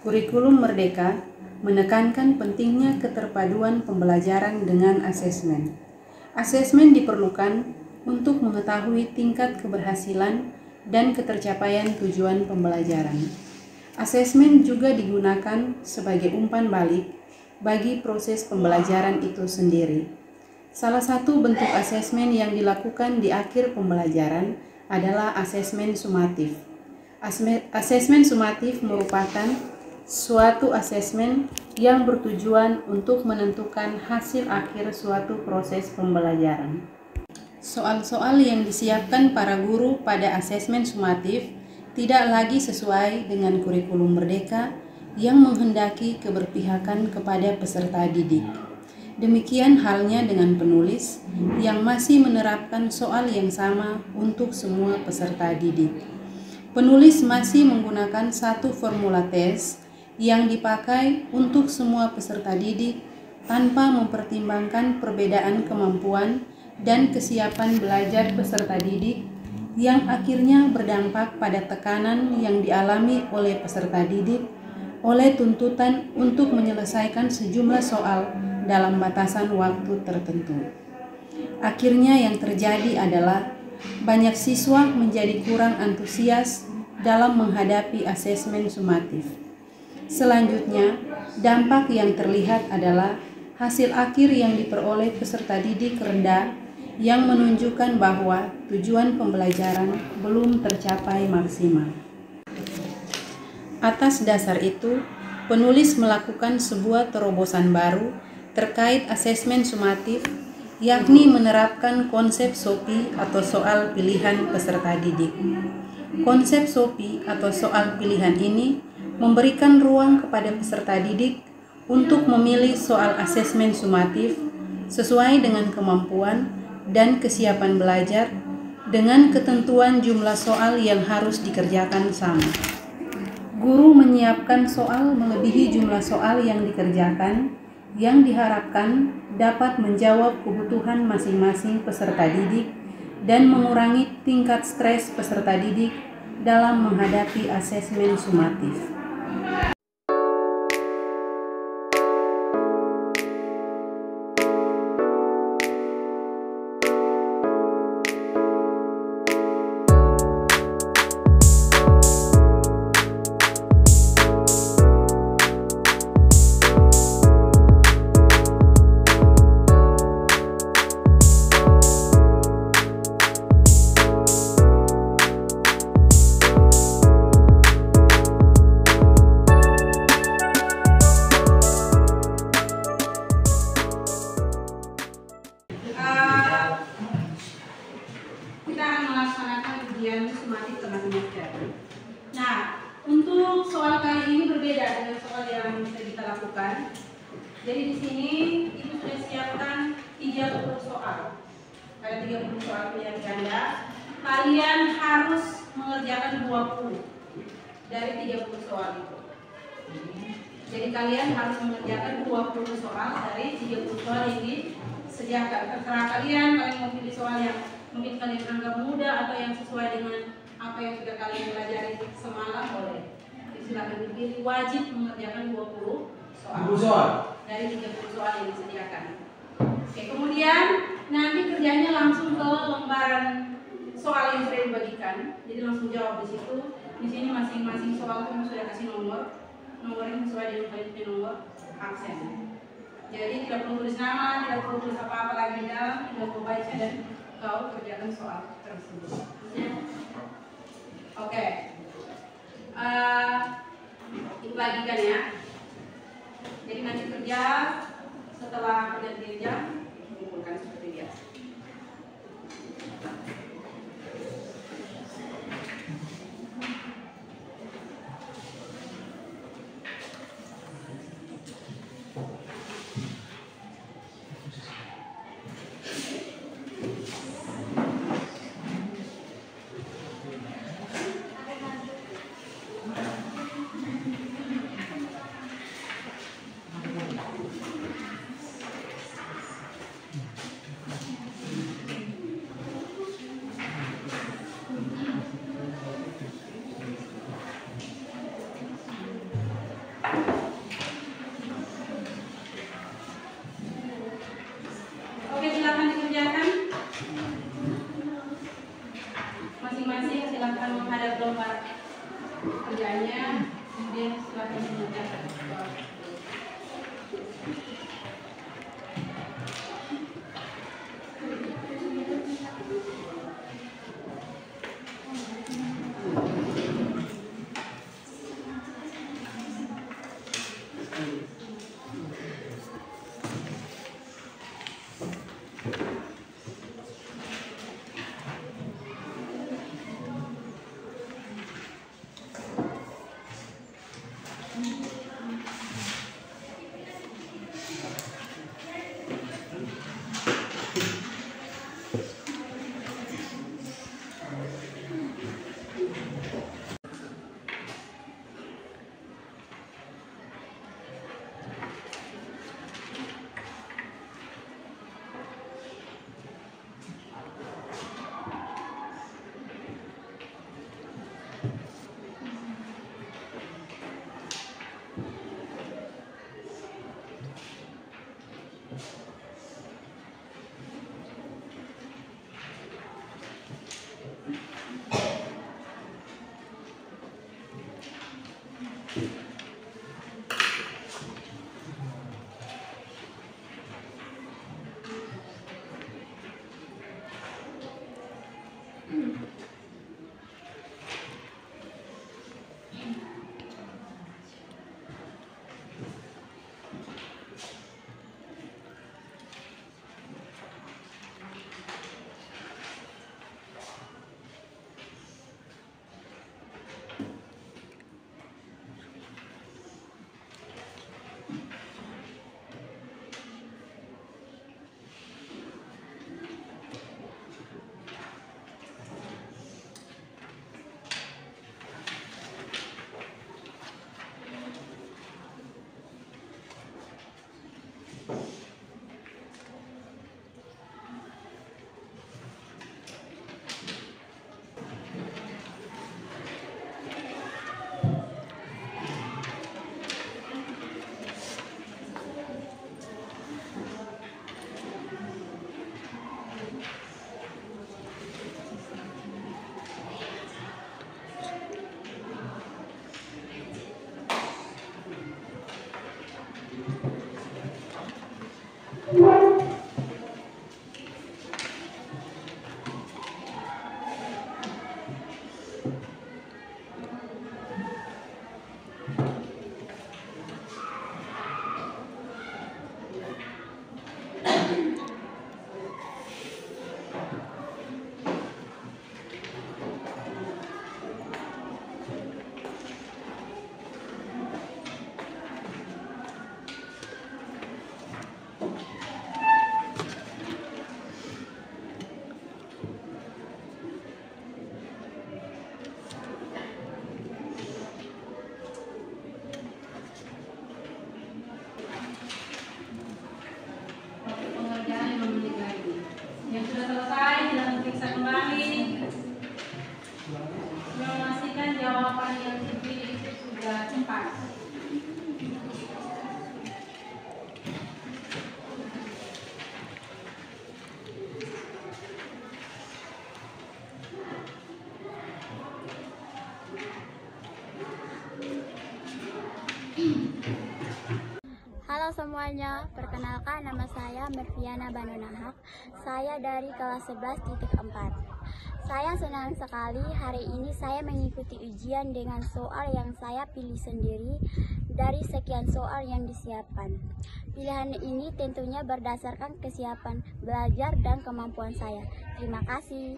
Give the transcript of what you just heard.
Kurikulum Merdeka menekankan pentingnya keterpaduan pembelajaran dengan asesmen. Asesmen diperlukan untuk mengetahui tingkat keberhasilan dan ketercapaian tujuan pembelajaran. Asesmen juga digunakan sebagai umpan balik bagi proses pembelajaran itu sendiri. Salah satu bentuk asesmen yang dilakukan di akhir pembelajaran adalah asesmen sumatif. Asesmen sumatif merupakan suatu asesmen yang bertujuan untuk menentukan hasil akhir suatu proses pembelajaran. Soal-soal yang disiapkan para guru pada asesmen sumatif tidak lagi sesuai dengan kurikulum Merdeka yang menghendaki keberpihakan kepada peserta didik. Demikian halnya dengan penulis yang masih menerapkan soal yang sama untuk semua peserta didik. Penulis masih menggunakan satu formula tes yang dipakai untuk semua peserta didik tanpa mempertimbangkan perbedaan kemampuan dan kesiapan belajar peserta didik yang akhirnya berdampak pada tekanan yang dialami oleh peserta didik oleh tuntutan untuk menyelesaikan sejumlah soal dalam batasan waktu tertentu. Akhirnya yang terjadi adalah banyak siswa menjadi kurang antusias dalam menghadapi asesmen sumatif. Selanjutnya, dampak yang terlihat adalah hasil akhir yang diperoleh peserta didik rendah yang menunjukkan bahwa tujuan pembelajaran belum tercapai maksimal. Atas dasar itu, penulis melakukan sebuah terobosan baru terkait asesmen sumatif, yakni menerapkan konsep SOPI atau soal pilihan peserta didik. Konsep SOPI atau soal pilihan ini memberikan ruang kepada peserta didik untuk memilih soal asesmen sumatif sesuai dengan kemampuan dan kesiapan belajar dengan ketentuan jumlah soal yang harus dikerjakan sama. Guru menyiapkan soal melebihi jumlah soal yang dikerjakan yang diharapkan dapat menjawab kebutuhan masing-masing peserta didik dan mengurangi tingkat stres peserta didik dalam menghadapi asesmen sumatif. Nah, untuk soal kali ini berbeda dengan soal yang kita lakukan. Jadi di sini Ibu sudah siapkan 30 soal. Ada 30 soal pilihan ganda. Kalian harus mengerjakan 20 dari 30 soal itu. Jadi kalian harus mengerjakan 20 soal dari 30 soal ini. Sediakan, terserah kalian mau pilih soal yang mungkin kalian anggap mudah atau yang sesuai dengan apa yang sudah kalian pelajari semalam boleh. Silakan dipilih, wajib mengerjakan 20 soal dari 30 soal yang disediakan. Oke, kemudian nanti kerjanya langsung ke lembaran soal yang sudah dibagikan. Jadi langsung jawab di situ. Di sini masing-masing soal kamu sudah kasih nomornya sesuai dengan kalian nomor absen. Jadi tidak perlu tulis nama, tidak perlu tulis apa-apa lagi di dalam, tinggal kau baca dan kau kerjakan soal tersebut. Oke. Itu lagi kan ya. Jadi nanti kerja setelah pergantian jam kumpulkan seperti biasa. masing-masing silakan menghadap lembar kerjanya, kemudian silakan mengerjakan. Yang sudah selesai, silakan periksa kembali. Memastikan jawaban yang dipilih itu sudah tepat. Halo semuanya, perkenalkan nama saya Merviana Banunahak. Saya dari kelas 11.4. Saya senang sekali hari ini saya mengikuti ujian dengan soal yang saya pilih sendiri dari sekian soal yang disiapkan. Pilihan ini tentunya berdasarkan kesiapan belajar dan kemampuan saya. Terima kasih.